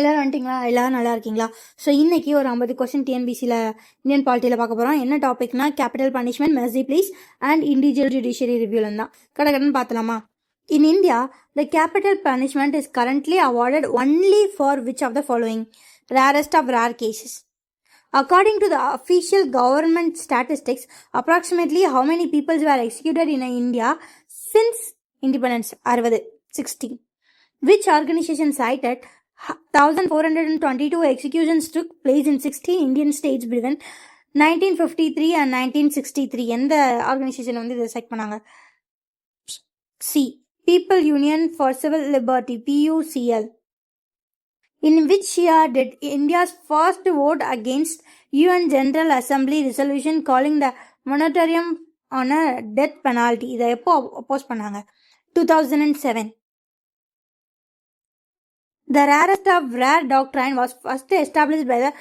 எல்லாரும் வந்துட்டிங்களா? எல்லாரும் நல்லா இருக்கீங்களா? ஸோ இன்னைக்கு ஒரு 50 கொஸ்டின் டிஎன்பிசியில் இந்தியன் பாலிட்டியில் பார்க்க போகிறோம். என்ன டாபிக்னா capital punishment, mercy pleas and individual judiciary ரிவ்யூல தான். கடகடன்னு பார்த்தலாமா? In India, the capital punishment is currently awarded only for which of the following? Rarest of rare cases. According to the official government statistics, approximately how many people were executed in India since independence? 60. Which organization cited 1422 executions took place in 16 Indian states between 1953 and 1963? எந்த organisation வந்து இதை select பண்ணாங்க? C. People Union for Civil Liberty, PUCL. In which year did India's first vote against UN General Assembly resolution calling the moratorium on a death penalty? இதை எப்போ அப்போஸ் பண்ணாங்க? 2007. The Rarest of Rare Doctrine was first established by the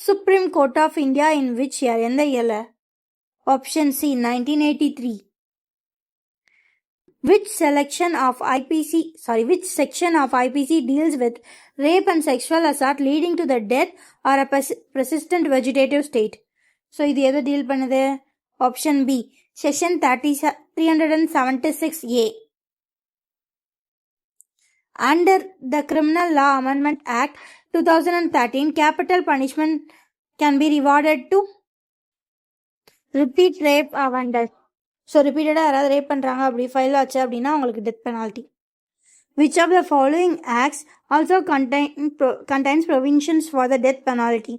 Supreme Court of India in which year? எந்த இயர்ல? Option C, 1983. Which section of IPC deals with rape and sexual assault leading to the death or a persistent vegetative state? So, இது எது deal பண்ணுது? Option B, section 376A. Under the Criminal Law Amendment Act 2013, capital punishment can be rewarded to repeat rape offenders. So ரிப்பீட்டடாக யாராவது rape பண்ணுறாங்க அப்படி file ஆச்சு அப்படின்னா அவங்களுக்கு death penalty. Which of the following acts also contains provisions for the death penalty?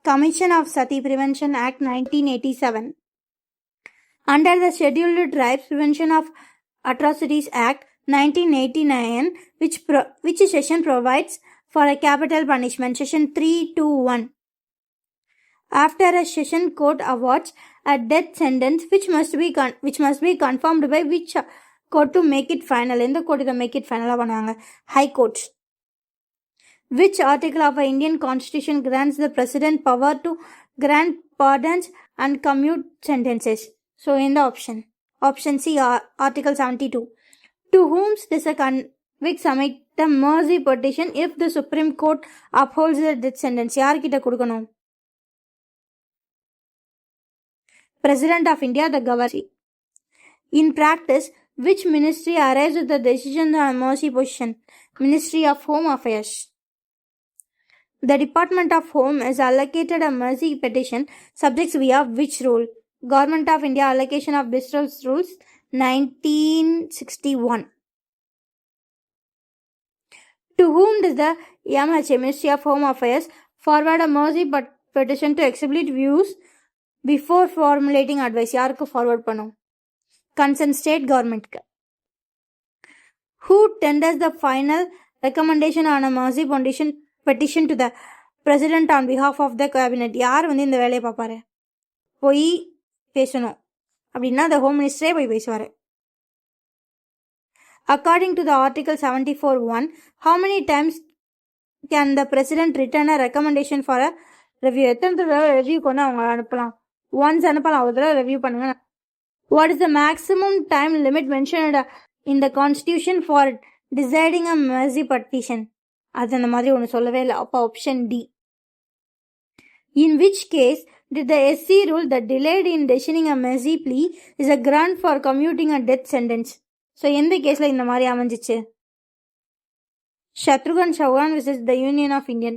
Commission of Sati Prevention Act 1987. Under the Scheduled Tribes Prevention of Atrocities Act 1989, which section provides for a capital punishment? Section 321. After a session court awards a death sentence, which must be confirmed by which court to make it final? எந்த court இதை make it final பண்ணுவாங்க? High Court. Which article of the Indian Constitution grants the President power to grant pardons and commute sentences? So in the option C, Article 72. To whom does a convict submit the mercy petition if the Supreme Court upholds the death sentence? யார்கிட்ட கொடுக்கணும்? President of India, the Governor. In practice, which ministry arrives with the decision on mercy petition? Ministry of Home Affairs. The Department of Home is allocated a mercy petition subjects via which rule? Government of India Allocation of Districts Rules 1961. To whom does the MHA, Ministry of Home Affairs, forward a mercy petition to exhibit views before formulating advice? யாருக்கு forward பண்ணும்? Concerned state government. Who tenders the final recommendation on a mercy petition to the president on behalf of the cabinet? யார் வந்து இந்த வேலையை பார்ப்பாரு? போய் பேசணும் அப்படின்னா the home minister போய் பேசுவாரு. According to the article 74(1), how many times can the president return a recommendation for a review? எத்தனை தடவை review கொண்டு அவங்க அனுப்பலாம்? Once அனுப்பலாம், ஒரு தடவை review பண்ணுங்க. What is the maximum time limit mentioned in the constitution for deciding a mercy petition? அது அந்த மாதிரி ஒன்று சொல்லவே இல்லை. அப்போ option D. In which case did the SC rule that delayed in decisioning a mercy plea is a grant for commuting a death sentence? So எந்த கேஸில் இந்த மாதிரி அமைஞ்சிச்சு? Shatrughan Chauhan versus the Union of Indian.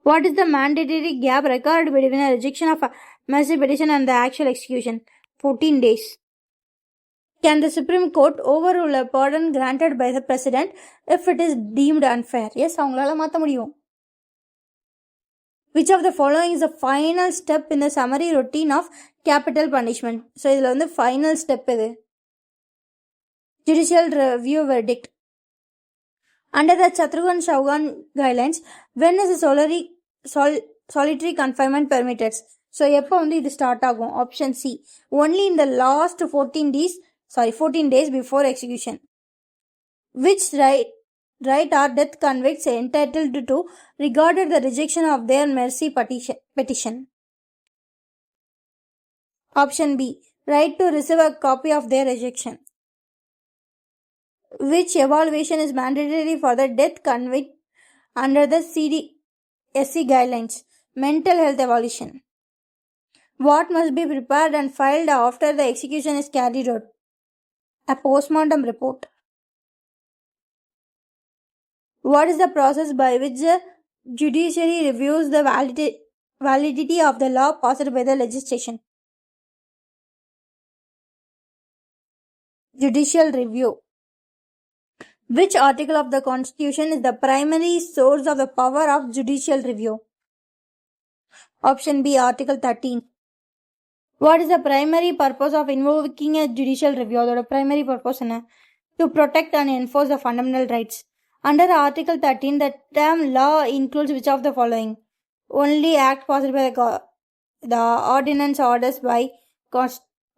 What is the mandatory gap required between a rejection of a mercy petition and the actual execution? 14 days. Can the Supreme Court overrule a pardon granted by the President if it is deemed unfair? Yes, அவங்களால மாற்ற முடியும். Which of the following is the final step in the summary routine of capital punishment? So இதில் வந்து final step இது. Judicial review verdict. Under the Shatrughan guidelines, when is a solitary confinement permitted? So, எப்போ வந்து இது start ஆகும்? Option C, only in the last 14 days before execution. Which right are death convicts entitled to regarded the rejection of their mercy petition? Option B, right to receive a copy of their rejection. Which evaluation is mandatory for the death convict under the CDSC guidelines. Mental health evaluation. What must be prepared and filed after the execution is carried out? A postmortem report. What is the process by which the judiciary reviews the validity of the law passed by the legislation? Judicial review. Which article of the Constitution is the primary source of the power of judicial review? Option B, Article 13. What is the primary purpose of invoking a judicial review? The primary purpose is to protect and enforce the fundamental rights. Under Article 13, the term law includes which of the following? Only act passed by the ordinance, orders by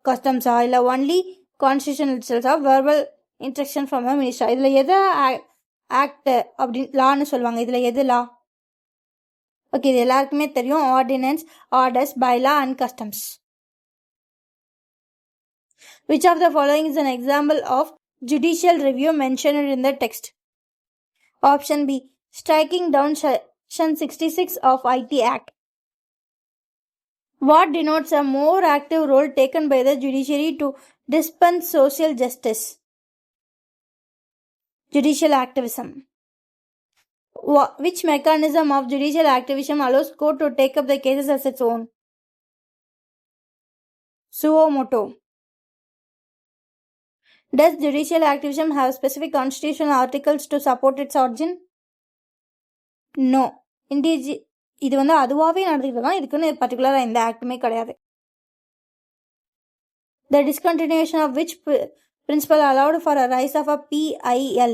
customs, or only constitution itself, or verbal instruction from a minister. இதில் எது act அப்படி லான்னு சொல்லுவாங்க? இதில் எது லா? Okay, இது எல்லாருக்குமே தெரியும். Ordinances, orders, bylaw and customs. Which of the following is an example of judicial review mentioned in the text? Option B, striking down Section 66 of IT Act. What denotes a more active role taken by the judiciary to dispense social justice? Judicial activism. Which mechanism of judicial activism allows court to take up the cases as its own? Suo motu. Does judicial activism have specific constitutional articles to support its origin? No. இது அதுவாகவே நடந்துக்கிட்டு தான், இதுக்குன்னு பர்டிகுலராக எந்த ஆக்டுமே கிடையாது. The discontinuation of which principle allowed for a rise of a PIL?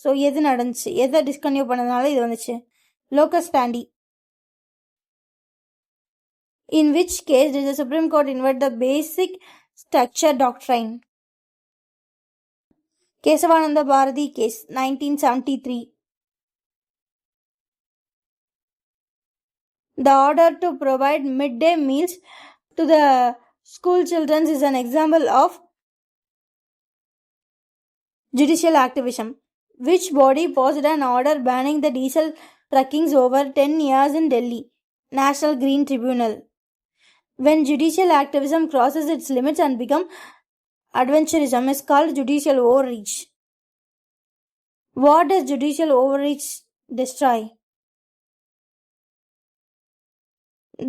So எது நடந்துச்சு? எதை டிஸ்கன்டினியூ பண்ணதுனால இது வந்துச்சு? Locus ஸ்டாண்டி. In which case did the Supreme Court invert the basic structure doctrine? Keshavananda Bharati case, 1973. The order to provide midday meals to the school children is an example of judicial activism. Which body passed an order banning the diesel truckings over 10 years in Delhi? National Green Tribunal. When judicial activism crosses its limits and becomes adventurism, is called judicial overreach. What does judicial overreach destroy?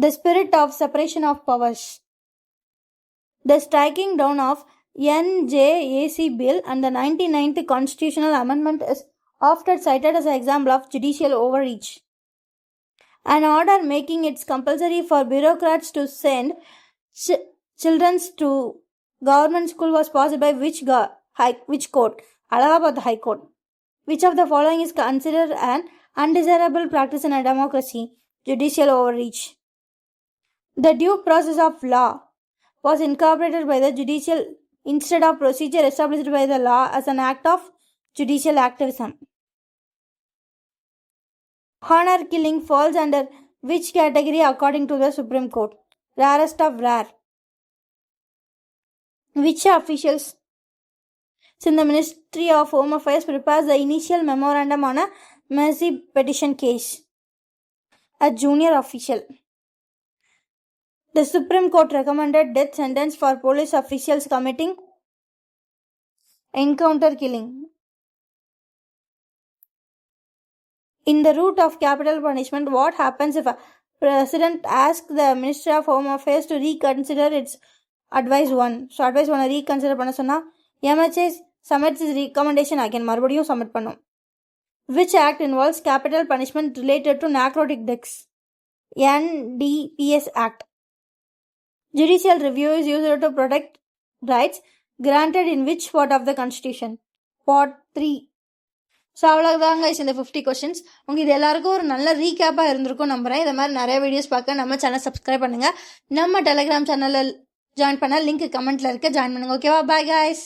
The spirit of separation of powers. The striking down of NJAC bill and the 99th constitutional amendment is often cited as an example of judicial overreach. An order making it compulsory for bureaucrats to send children to government school was passed by which court? Allahabad High Court. Which of the following is considered an undesirable practice in a democracy? Judicial overreach. The due process of law was incorporated by the judicial instead of procedure established by the law as an act of judicial activism. Honor killing falls under which category according to the Supreme Court? Rarest of Rare. Which officials in the Ministry of Home Affairs prepares the initial memorandum on a mercy petition case? A junior official. The Supreme Court recommended death sentence for police officials committing encounter killing. In the route of capital punishment, what happens if a president asks the Ministry of Home Affairs to reconsider its advice 1? So advice 1 reconsider பண்ண சொன்னா MHA submits its recommendation again, மறுபடியும் submit பண்ணும். Which act involves capital punishment related to narcotic drugs? NDPS Act. Judicial review is used to protect rights granted in which part of the Constitution? Part 3. So அவ்வளோதாங்க இந்த 50 questions. உங்களுக்கு இது எல்லாருக்கும் ஒரு நல்ல ரீகேப்பாக இருந்திருக்கும் நம்புகிறேன். இதை மாதிரி நிறைய வீடியோஸ் பார்க்க நம்ம சேனல் சப்ஸ்கிரைப் பண்ணுங்கள். நம்ம டெலிகிராம் சேனலில் ஜாயின் பண்ண லிங்க் கமெண்ட்டில் இருக்க, ஜாயின் பண்ணுங்கள். ஓகேவா? Bye guys.